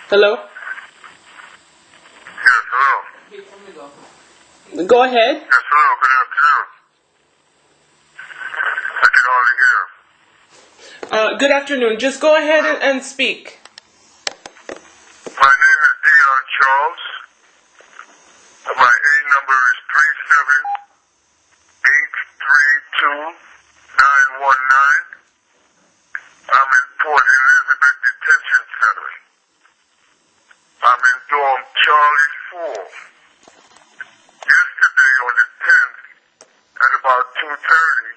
Hello? Yes, hello. Go ahead. Yes, hello. Good afternoon. I can hardly hear. Good afternoon. Just go ahead and speak. My name is Dion Charles. My A number is 37832-919. I'm in Port Elizabeth Detention Center. I'm in dorm Charlie 4. Yesterday on the 10th at about 2:30,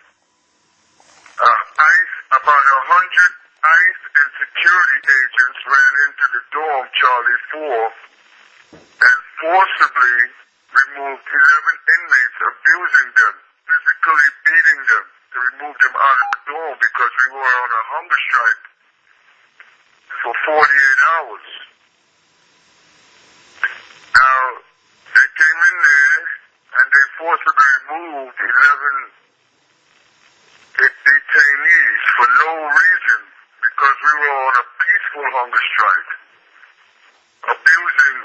about 100 ICE and security agents ran into the dorm Charlie 4 and forcibly removed 11 inmates, abusing them, physically beating them to remove them out of the dorm because we were on a hunger strike for 48 hours. Now, they came in there and they forcibly removed 11 detainees for no reason because we were on a peaceful hunger strike, abusing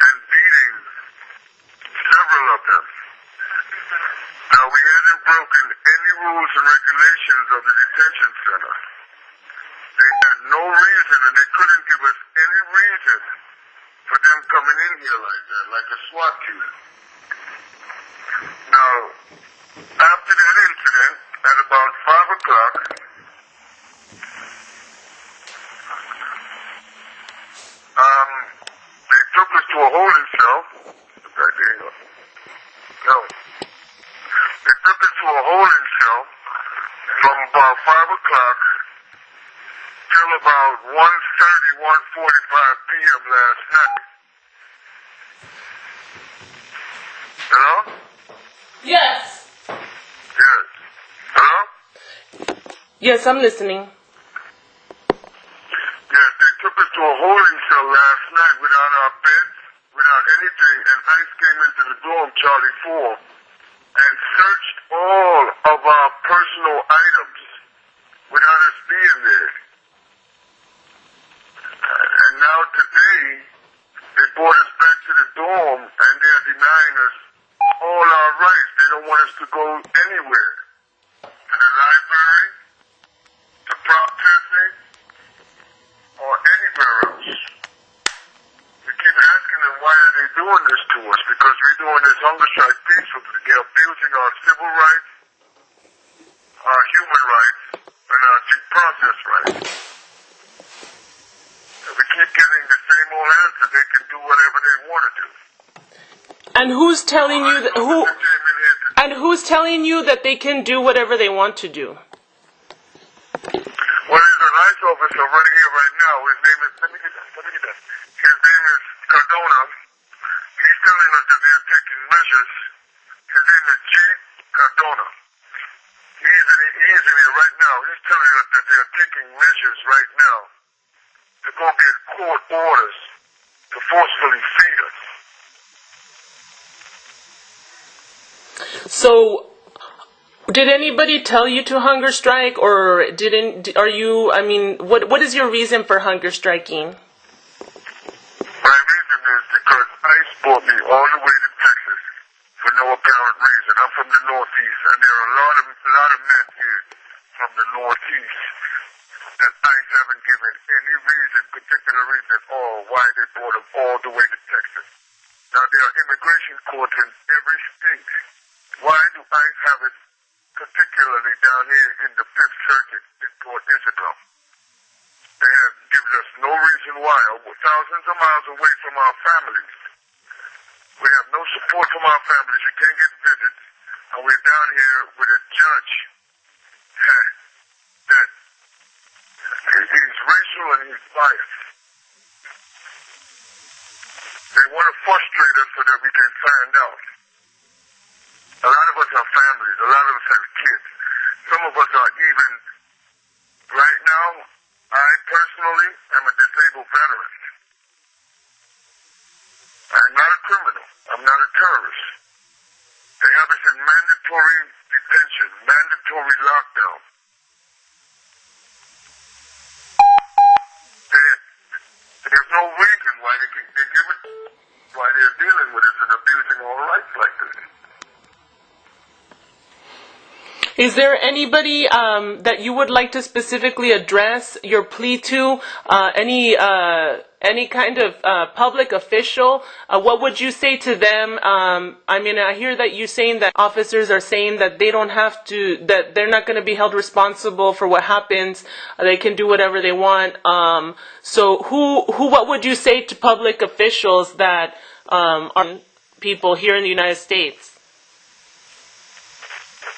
and beating several of them. Now, we hadn't broken any rules and regulations of the detention center. They had no reason, and they couldn't give us any reason for them coming in here like that, like a SWAT team. Now, after that incident, at about 5 o'clock, they took us to a holding cell. No. They took us to a holding cell from about 5 o'clock till about 1:30, 1:45 p.m. last night. Hello? Yes. Yes. Hello? Yes, I'm listening. Yes, they took us to a holding cell last night without our beds, without anything, and ICE came into the dorm, Charlie 4, and searched all of our personal items without us being there. And now today, they brought us back to the dorm, and they're denying us all our rights. They don't want us to go anywhere. To the library, to processing, or anywhere else. We keep asking them why are they doing this to us, because we're doing this hunger strike peacefully. They're abusing our civil rights, our human rights, and our due process rights. And we keep getting the same old answer. They can do whatever they want to do. And who's telling you that who's telling you that they can do whatever they want to do? Well, there's an ICE officer right here right now. His name is, let me get that. His name is Cardona. He's telling us that they're taking measures. His name is G. Cardona. He's in here right now. He's telling us that they're taking measures right now to go get court orders to forcefully feed us. So, did anybody tell you to hunger strike, or what is your reason for hunger striking? My reason is because ICE brought me all the way to Texas for no apparent reason. I'm from the Northeast, and there are a lot of men here from the Northeast that ICE haven't given any reason, particular reason at all, why they brought them all the way to Texas. Now, there are immigration courts in every state. Why do ICE have it particularly down here in the 5th Circuit in Port Isabel? They have given us no reason why. Thousands of miles away from our families. We have no support from our families. We can't get visits. And we're down here with a judge that he's racial and he's biased. They want to frustrate us so that we can find out. A lot of us have families. A lot of us have kids. Some of us are even, right now, I personally am a disabled veteran. I'm not a criminal. I'm not a terrorist. They have us in mandatory detention, mandatory lockdown. Is there anybody that you would like to specifically address your plea to? Any kind of public official? What would you say to them? I mean, I hear that you saying that officers are saying that they don't have to, that they're not going to be held responsible for what happens. They can do whatever they want. So, what would you say to public officials that are people here in the United States?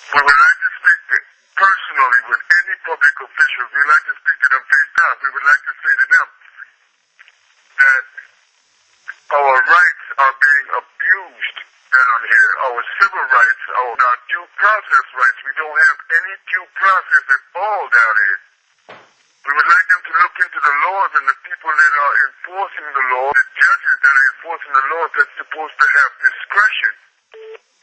We would like to speak personally with any public officials. We would like to speak to them face time. We would like to say to them that our rights are being abused down here. Our civil rights, our due process rights. We don't have any due process at all down here. We would like them to look into the laws and the people that are enforcing the law, the judges that are enforcing the laws that's supposed to have discretion,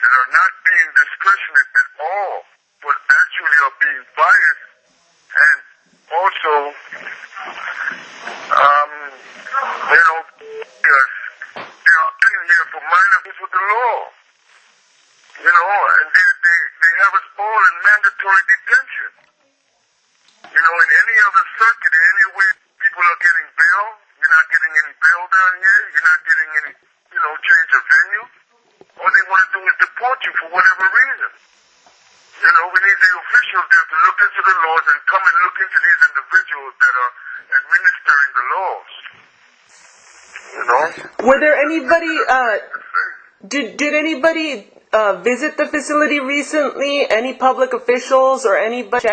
that are not being discretionate at all, but actually are being biased, and also, they are being here for minor things with the law, and they have us all in mandatory detention. In any other circuit, in any way, people are getting bail. You're not getting any bail down here. You're not getting any, change of venue. All they want to do is deport you for whatever reason. We need the officials there to look into the laws and come and look into these individuals that are administering the laws. Were there anybody, did anybody visit the facility recently? Any public officials or anybody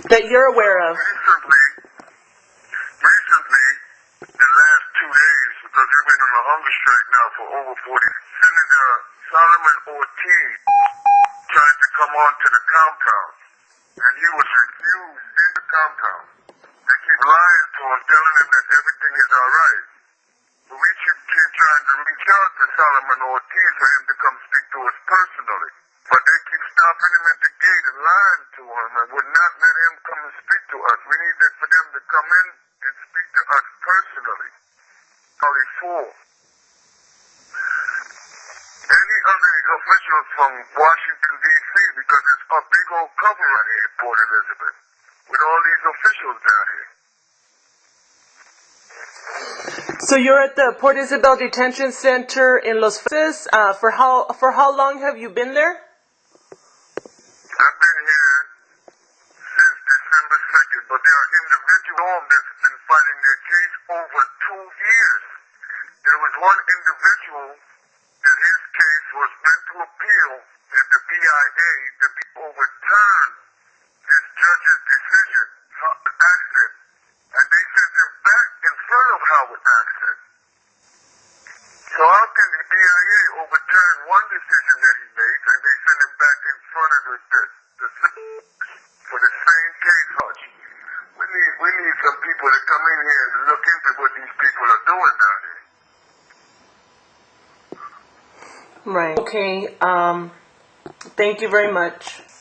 that you're aware of? Recently, the last 2 days, because we've been on a hunger strike now for over 40, Senator Solomon Ortiz tried to come onto the compound, and he was refused in the compound. They keep lying to him, telling him that everything is all right. But we keep trying to reach out to Solomon Ortiz for him to come speak to us personally. But they keep stopping him at the gate and lying to him and would not let him come and speak to us. We need for them to come in and speak to us personally. Only 4. Any other officials from Washington, D.C., because it's a big old cover right here in Port Elizabeth, with all these officials down here. So you're at the Port Isabel Detention Center in Los Feliz. For how long have you been there? I've been here since December 2nd, but there are individuals that's been fighting their case over 2 years. There was one individual that his case was meant to appeal at the BIA to be overturned this judge's decision, Howard Access, and they sent him back in front of Howard Access. So how can the BIA overturn one decision that he made and they send him back in front of the for the same case, Hutch? We need some people to come in here and look into what these people are doing down here. Right. Okay. Thank you very much.